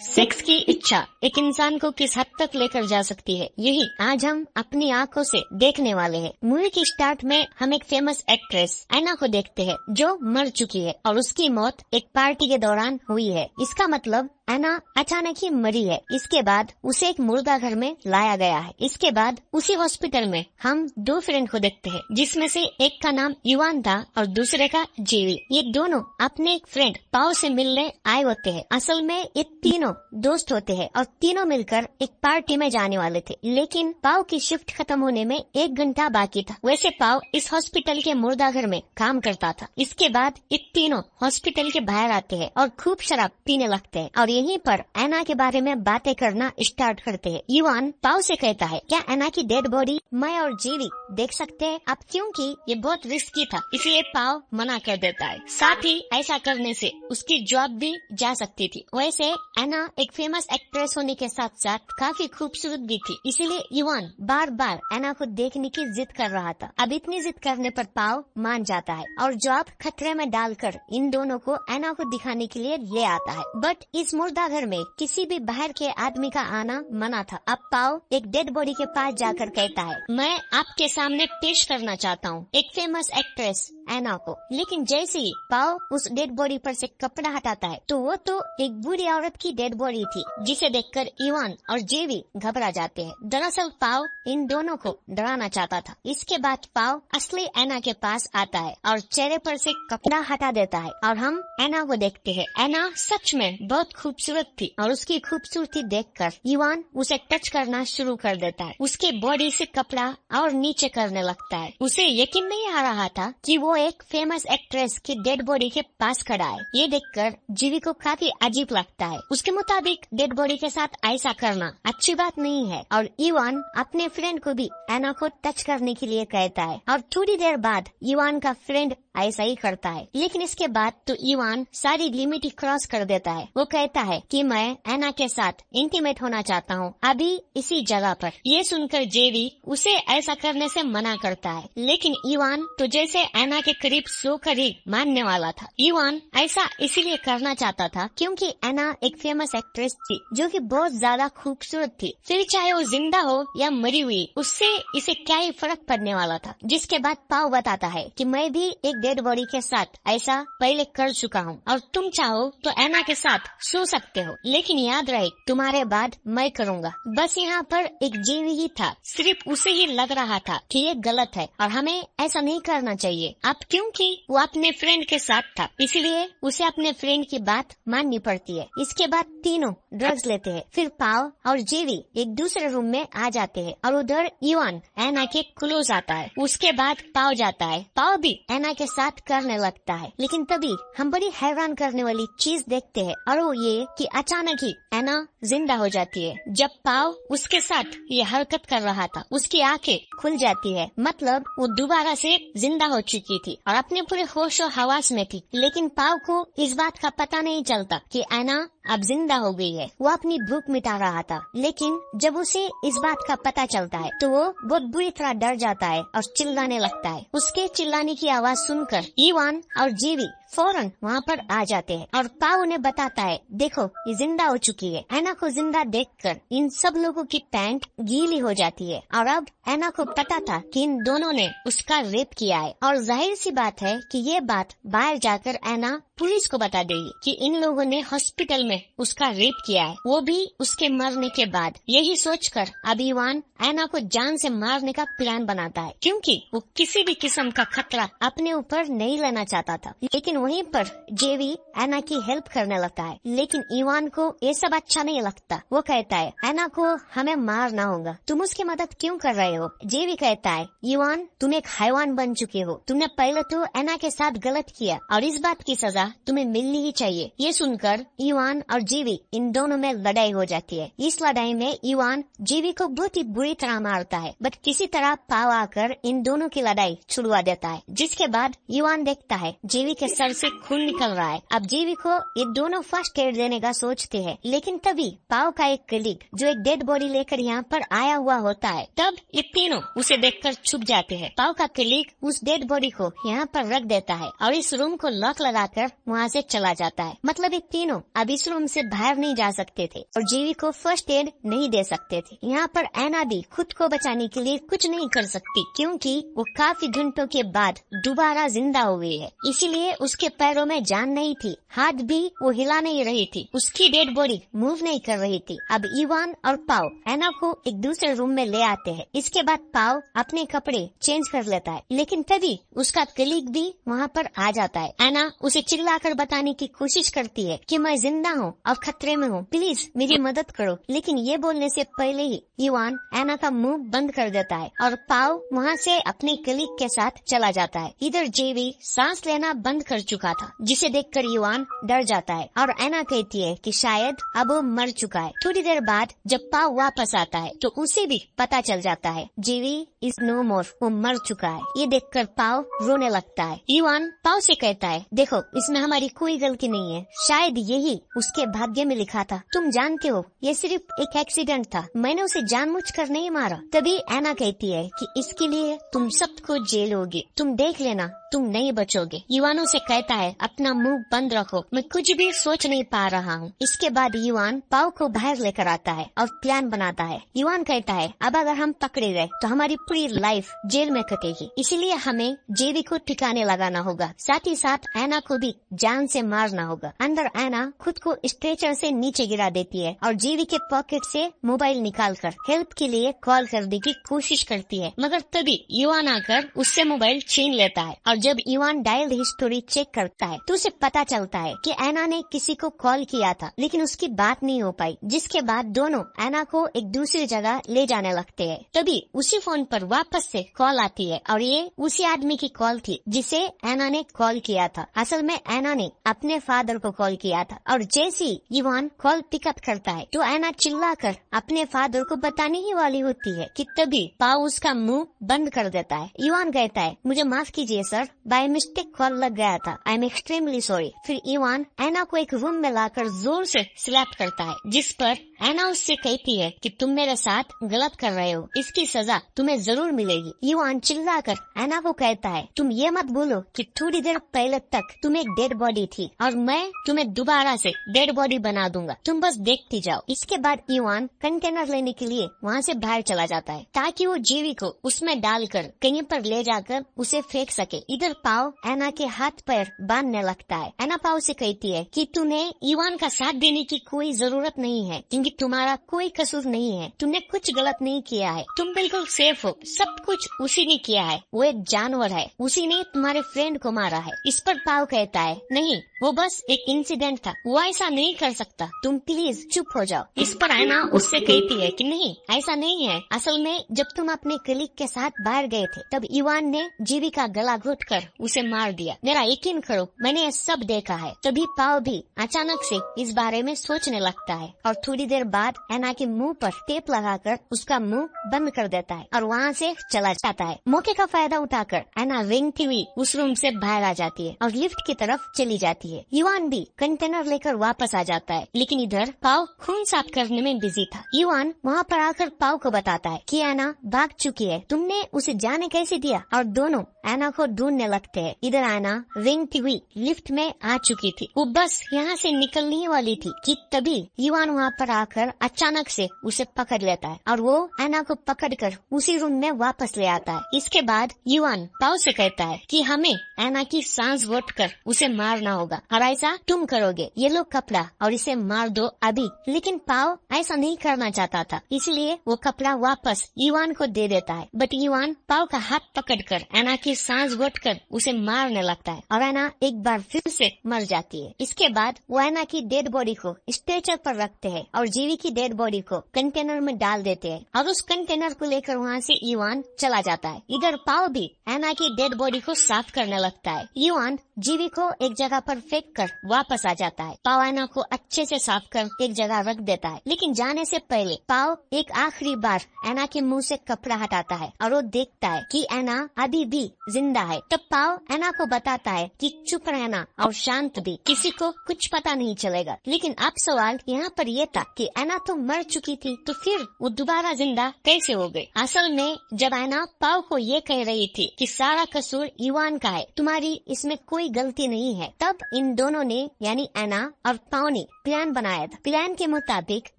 Sex की इच्छा एक इंसान को किस हद तक लेकर जा सकती है, यही आज हम अपनी आंखों से देखने वाले हैं। मूवी की स्टार्ट में हम एक फेमस एक्ट्रेस एना को देखते हैं जो मर चुकी है और उसकी मौत एक पार्टी के दौरान हुई है। इसका मतलब एना अचानक ही मरी है। इसके बाद उसे एक मुर्दा घर में लाया गया है। इसके बाद उसी हॉस्पिटल में हम दो फ्रेंड को देखते हैं, जिसमें से एक का नाम युवान था और दूसरे का जेवी। ये दोनों अपने एक फ्रेंड पाओ से मिलने आए होते हैं। असल में ये तीनों दोस्त होते हैं और तीनों मिलकर एक पार्टी में जाने वाले थे, लेकिन पाओ की शिफ्ट खत्म होने में 1 घंटा बाकी था। वैसे पाओ इस हॉस्पिटल के मुर्दा घर में काम करता था। इसके बाद ये तीनों हॉस्पिटल के बाहर आते हैं और खूब शराब पीने लगते हैं और यहीं पर एना के बारे में बातें करना स्टार्ट करते हैं। युवान पाओ से कहता है, क्या एना की डेड बॉडी मैं और जेवी देख सकते हैं अब, क्योंकि ये बहुत रिस्की था, इसलिए पाओ मना कर देता है। साथ ही ऐसा करने से उसकी जॉब भी जा सकती थी। वैसे एना एक फेमस एक्ट्रेस होने के साथ साथ काफी खूबसूरत भी थी, इसीलिए युवान बार बार एना को देखने की जिद कर रहा था। अब इतनी जिद करने पर पाओ मान जाता है और जॉब खतरे में डालकर इन दोनों को एना को दिखाने के लिए ले आता है। बट इस मुर्दा घर में किसी भी बाहर के आदमी का आना मना था। अब पाओ एक डेड बॉडी के पास जाकर कहता है, मैं आपके सामने पेश करना चाहता हूँ एक फेमस एक्ट्रेस एना को। लेकिन जैसे ही पाओ उस डेड बॉडी पर से कपड़ा हटाता है तो वो तो एक बुरी औरत की डेड बॉडी थी, जिसे देखकर युवान और जेवी घबरा जाते हैं। दरअसल पाओ इन दोनों को डराना चाहता था। इसके बाद पाओ असली एना के पास आता है और चेहरे पर से कपड़ा हटा देता है और हम एना को देखते हैं। एना सच में बहुत खूबसूरत थी और उसकी खूबसूरती देखकर युवान उसे टच करना शुरू कर देता है। उसके बॉडी से कपड़ा और नीचे करने लगता है। उसे यकीन नहीं आ रहा था कि वो एक फेमस एक्ट्रेस की डेड बॉडी के पास खड़ा है। ये देखकर जीवी को काफी अजीब लगता है। उसके मुताबिक डेड बॉडी के साथ ऐसा करना अच्छी बात नहीं है और युवान अपने फ्रेंड को भी एना को टच करने के लिए कहता है और थोड़ी देर बाद युवान का फ्रेंड ऐसा ही करता है। लेकिन इसके बाद तो युवान सारी लिमिट ही क्रॉस कर देता है। वो कहता है कि मैं एना के साथ इंटीमेट होना चाहता हूँ अभी इसी जगह पर। ये सुनकर जेवी उसे ऐसा करने से मना करता है, लेकिन युवान तो जैसे एना के करीब सोकर ही मानने वाला था। युवान ऐसा इसीलिए करना चाहता था क्योंकि एना एक फेमस एक्ट्रेस थी जो कि बहुत ज्यादा खूबसूरत थी। फिर चाहे वो जिंदा हो या मरी हुई, उससे इसे क्या ही फर्क पड़ने वाला था। जिसके बाद पाओ बताता है कि मैं भी एक डेड बॉडी के साथ ऐसा पहले कर चुका हूँ और तुम चाहो तो एना के साथ सो सकते हो, लेकिन याद रहे तुम्हारे बाद मैं करूँगा। बस यहाँ पर एक जेवी ही था, सिर्फ उसे ही लग रहा था कि ये गलत है और हमें ऐसा नहीं करना चाहिए। अब क्योंकि वो अपने फ्रेंड के साथ था, इसलिए उसे अपने फ्रेंड की बात माननी पड़ती है। इसके बाद तीनों ड्रग्स लेते हैं। फिर पाओ और जेवी एक दूसरे रूम में आ जाते हैं और उधर युवान एना के क्लोज आता है। उसके बाद पाओ जाता है। पाओ भी एना के साथ करने लगता है, लेकिन तभी हम बड़ी हैरान करने वाली चीज देखते हैं और वो ये कि अचानक ही एना जिंदा हो जाती है। जब पाओ उसके साथ ये हरकत कर रहा था, उसकी आंखें खुल जाती है, मतलब वो दोबारा से जिंदा हो चुकी थी और अपने पूरे होश और हवास में थी। लेकिन पाओ को इस बात का पता नहीं चलता कि एना अब जिंदा हो गई है। वो अपनी भूख मिटा रहा था, लेकिन जब उसे इस बात का पता चलता है तो वो बहुत बुरी तरह डर जाता है और चिल्लाने लगता है। उसके चिल्लाने की आवाज सुनकर युवान और जेवी फौरन वहाँ पर आ जाते हैं और पाओ उन्हें बताता है, देखो ये जिंदा हो चुकी है। एना को जिंदा देखकर इन सब लोगों की पैंट गीली हो जाती है और अब एना को पता था कि इन दोनों ने उसका रेप किया है और जाहिर सी बात है कि ये बात बाहर जाकर एना पुलिस को बता देगी कि इन लोगों ने हॉस्पिटल में उसका रेप किया है, वो भी उसके मरने के बाद। यही सोचकर अब युवान एना को जान से मारने का प्लान बनाता है, क्योंकि वो किसी भी किस्म का खतरा अपने ऊपर नहीं लेना चाहता था। लेकिन वहीं पर जेवी एना की हेल्प करने लगता है, लेकिन युवान को ये सब अच्छा नहीं लगता। वो कहता है, एना को हमें मारना होगा, तुम उसकी मदद क्यों कर रहे हो? जेवी कहता है, युवान तुम एक हैवान बन चुके हो, तुमने पहले तो एना के साथ गलत किया और इस बात की सजा तुम्हें मिलनी ही चाहिए। ये सुनकर युवान और जेवी इन दोनों में लड़ाई हो जाती है। इस लड़ाई में युवान जेवी को बहुत ही बुरी तरह मारता है, बट किसी तरह पाव आकर इन दोनों की लड़ाई छुड़वा देता है। जिसके बाद युवान देखता है जेवी के सर पैर से खून निकल रहा है। अब जीवी को ये दोनों फर्स्ट एड देने का सोचते हैं, लेकिन तभी पाओ का एक कलीग जो एक डेड बॉडी लेकर यहाँ पर आया हुआ होता है, तब ये तीनों उसे देखकर छुप जाते हैं। पाओ का कलीग उस डेड बॉडी को यहाँ पर रख देता है और इस रूम को लॉक लगाकर वहाँ से चला जाता है। मतलब ये तीनों अब इस रूम से बाहर नहीं जा सकते थे और जीवी को फर्स्ट एड नहीं दे सकते थे। यहाँ पर ऐना भी खुद को बचाने के लिए कुछ नहीं कर सकती, क्योंकि वो काफी घंटों के बाद दोबारा जिंदा हुई है। इसीलिए उसके पैरों में जान नहीं थी, हाथ भी वो हिला नहीं रही थी, उसकी डेड बॉडी मूव नहीं कर रही थी। अब इवान और पाओ ऐना को एक दूसरे रूम में ले आते हैं। इसके बाद पाओ अपने कपड़े चेंज कर लेता है, लेकिन तभी उसका कलीग भी वहाँ पर आ जाता है। ऐना उसे चिल्लाकर बताने की कोशिश करती है कि मैं जिंदा हूँ और खतरे में हूँ, प्लीज मेरी मदद करो। लेकिन ये बोलने से पहले ही इवान ऐना का मुंह बंद कर देता है और पाओ वहाँ से अपने कलीग के साथ चला जाता है। इधर जेवी सांस लेना बंद कर चुका था, जिसे देखकर इवान डर जाता है और ऐना कहती है कि शायद अब वो मर चुका है। थोड़ी देर बाद जब पाओ वापस आता है तो उसे भी पता चल जाता है जेवी इज नो मोर, वो मर चुका है। ये देखकर पाओ रोने लगता है। इवान पाओ से कहता है, देखो इसमें हमारी कोई गलती नहीं है, शायद यही उसके भाग्य में लिखा था। तुम जानते हो ये सिर्फ एक एक्सीडेंट था, मैंने उसे जानबूझकर नहीं मारा। तभी ऐना कहती है कि इसके लिए तुम सबको जेल होगी, तुम देख लेना तुम नहीं बचोगे। इवान उसे कहता है अपना मुंह बंद रखो, मैं कुछ भी सोच नहीं पा रहा हूँ। इसके बाद इवान पाओ को बाहर लेकर आता है और प्लान बनाता है। इवान कहता है अब अगर हम पकड़े गए तो हमारी पूरी लाइफ जेल में कटेगी, इसीलिए हमें जेवी को ठिकाने लगाना होगा, साथ ही साथ ऐना को भी जान से मारना होगा। अंदर ऐना खुद को स्ट्रेचर से नीचे गिरा देती है और जेवी के पॉकेट से मोबाइल निकालकर हेल्प के लिए कॉल करने की कोशिश करती है, मगर तभी इवान आकर उससे मोबाइल छीन लेता है और जब इवान डायल हिस्ट्री चेक करता है तो उसे पता चलता है कि ऐना ने किसी को कॉल किया था, लेकिन उसकी बात नहीं हो पाई, जिसके बाद दोनों ऐना को एक दूसरी जगह ले जाने लगते हैं। तभी उसी फोन पर वापस से कॉल आती है और ये उसी आदमी की कॉल थी जिसे ऐना ने कॉल किया था। असल में ऐना ने अपने फादर को कॉल किया था और जैसे ही इवान कॉल पिकअप करता है तो ऐना चिल्लाकर अपने फादर को बताने ही वाली होती है कि तभी पाओ उसका मुंह बंद कर देता है। इवान कहता है मुझे माफ कीजिए सर, बाय मिस्टेक कॉल लग गया था, आई एम एक्सट्रीमली सॉरी। फिर इवान ऐना को एक रूम में लाकर जोर से स्लैप करता है, जिस पर ऐना उससे कहती है कि तुम मेरे साथ गलत कर रहे हो, इसकी सजा तुम्हें जरूर मिलेगी। इवान चिल्लाकर ऐना को कहता है तुम ये मत बोलो कि थोड़ी देर पहले तक तुम एक डेड बॉडी थी और मैं तुम्हें दोबारा से डेड बॉडी बना दूंगा, तुम बस देखती जाओ। इसके बाद इवान कंटेनर लेने के लिए वहाँ से बाहर चला जाता है ताकि वो जेवी को उसमें डालकर कहीं पर ले जाकर उसे फेंक सके। इधर पाओ ऐना के हाथ पैर बांधने लगता है। ऐना पाओ से कहती है कि तुम्हें इवान का साथ देने की कोई जरूरत नहीं है, क्योंकि तुम्हारा कोई कसूर नहीं है, तुमने कुछ गलत नहीं किया है, तुम बिल्कुल सेफ हो, सब कुछ उसी ने किया है, वो एक जानवर है, उसी ने तुम्हारे फ्रेंड को मारा है। इस पर पाओ कहता है नहीं, वो बस एक इंसिडेंट था, वो ऐसा नहीं कर सकता, तुम प्लीज चुप हो जाओ। इस पर ऐना उससे कहती है कि नहीं ऐसा नहीं है, असल में जब तुम अपने कलीग के साथ बाहर गए थे तब इवान ने जेवी का गला घोट कर उसे मार दिया, मेरा यकीन करो मैंने ये सब देखा है। तभी पाओ भी अचानक से इस बारे में सोचने लगता है और थोड़ी देर बाद ऐना के मुंह पर टेप लगाकर उसका मुंह बंद कर देता है और वहाँ से चला जाता है। मौके का फायदा उठाकर ऐना रेंगती हुई उस रूम से बाहर आ जाती है और लिफ्ट की तरफ चली जाती है। इवान भी कंटेनर लेकर वापस आ जाता है, लेकिन इधर पाओ खून साफ करने में बिजी था। इवान वहाँ पर आकर पाओ को बताता है कि ऐना भाग चुकी है, तुमने उसे जाने कैसे दिया, और दोनों ऐना को ढूंढने लगते हैं। इधर ऐना रेंगती हुई लिफ्ट में आ चुकी थी, वो बस यहाँ से निकलने ही वाली थी कि तभी इवान वहाँ पर आकर अचानक से उसे पकड़ लेता है और वो ऐना को पकड़कर उसी रूम में वापस ले आता है। इसके बाद इवान पाओ से कहता है कि हमें ऐना की सांस वोट कर उसे मारना होगा और ऐसा तुम करोगे, ये लो कपड़ा और इसे मार दो अभी। लेकिन पाओ ऐसा नहीं करना चाहता था, इसलिए वो कपड़ा वापस इवान को दे देता है, बट इवान पाओ का हाथ पकड़कर ऐना की सांस घोट कर उसे मारने लगता है और ऐना एक बार फिर से मर जाती है। इसके बाद वो ऐना की डेड बॉडी को स्ट्रेचर पर रखते हैं और जीवी की डेड बॉडी को कंटेनर में डाल देते हैं और उस कंटेनर को लेकर वहाँ से इवान चला जाता है। इधर पाओ भी एना की डेड बॉडी को साफ करने लगता है। इवान जीवी को एक जगह पर फेंक कर वापस आ जाता है। पाओ एना को अच्छे से साफ कर एक जगह रख देता है, लेकिन जाने से पहले पाओ एक आखिरी बार एना के मुंह से कपड़ा हटाता है और वो देखता है कि एना अभी भी जिंदा है। तब पाओ एना को बताता है कि चुप रहना और शांत भी, किसी को कुछ पता नहीं चलेगा। लेकिन अब सवाल यहाँ पर ये था कि एना तो मर चुकी थी, तो फिर वो दोबारा जिंदा कैसे हो गई? असल में जब एना पाओ को ये कह रही थी कि सारा कसूर इवान का है, तुम्हारी इसमें कोई गलती नहीं है, तब इन दोनों ने यानी एना और पाओ ने प्लान बनाया था। प्लान के मुताबिक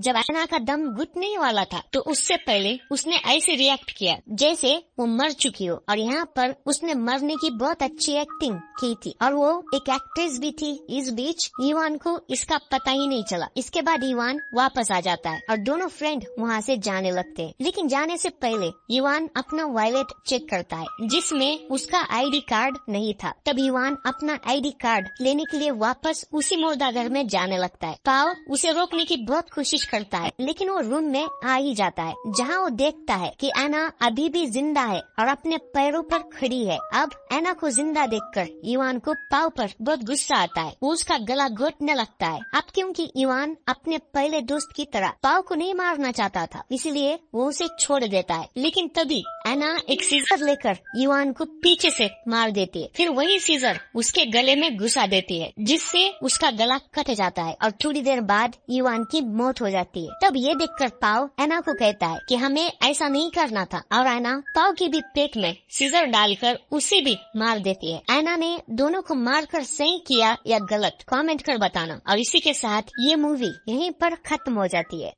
जब एना का दम घुटने वाला था तो उससे पहले उसने ऐसे रिएक्ट किया जैसे वो मर चुकी हो, और यहाँ पर उसने मरने की बहुत अच्छी एक्टिंग की थी और वो एक एक्ट्रेस भी थी। इस बीच इवान को इसका पता ही नहीं चला। इसके बाद इवान वापस आ जाता है और दोनों फ्रेंड वहाँ से जाने लगते हैं। लेकिन जाने से पहले इवान अपना वॉलेट चेक करता है जिसमें उसका आईडी कार्ड नहीं था। तब इवान अपना आईडी कार्ड लेने के लिए वापस उसी मुर्दा घर में जाने लगता है। पाओ उसे रोकने की बहुत कोशिश करता है, लेकिन वो रूम में आ ही जाता है जहाँ वो देखता है कि एना अभी भी जिंदा है और अपने पैरों पर खड़ी है। अब एना को जिंदा देखकर इवान को पाओ पर बहुत गुस्सा आता है। वो उसका गला घोटने लगता है। अब क्योंकि इवान अपने पहले दोस्त की तरह पाओ को नहीं मारना चाहता था, इसलिए वो उसे छोड़ देता है। लेकिन तभी एना एक सीजर लेकर इवान को पीछे से मार देती है। फिर वही सीजर उसके गले में घुसा देती है, जिससे उसका गला कट जाता है और थोड़ी देर बाद इवान की मौत हो जाती है। तब ये देखकर पाओ एना को कहता है कि हमें ऐसा नहीं करना था, और एना पाओ की भी पेट में सीजर डालकर उसे भी मार देती है। एना ने दोनों को मारकर सही किया या गलत, कमेंट कर बताना। और इसी के साथ ये मूवी यहीं पर खत्म हो जाती है।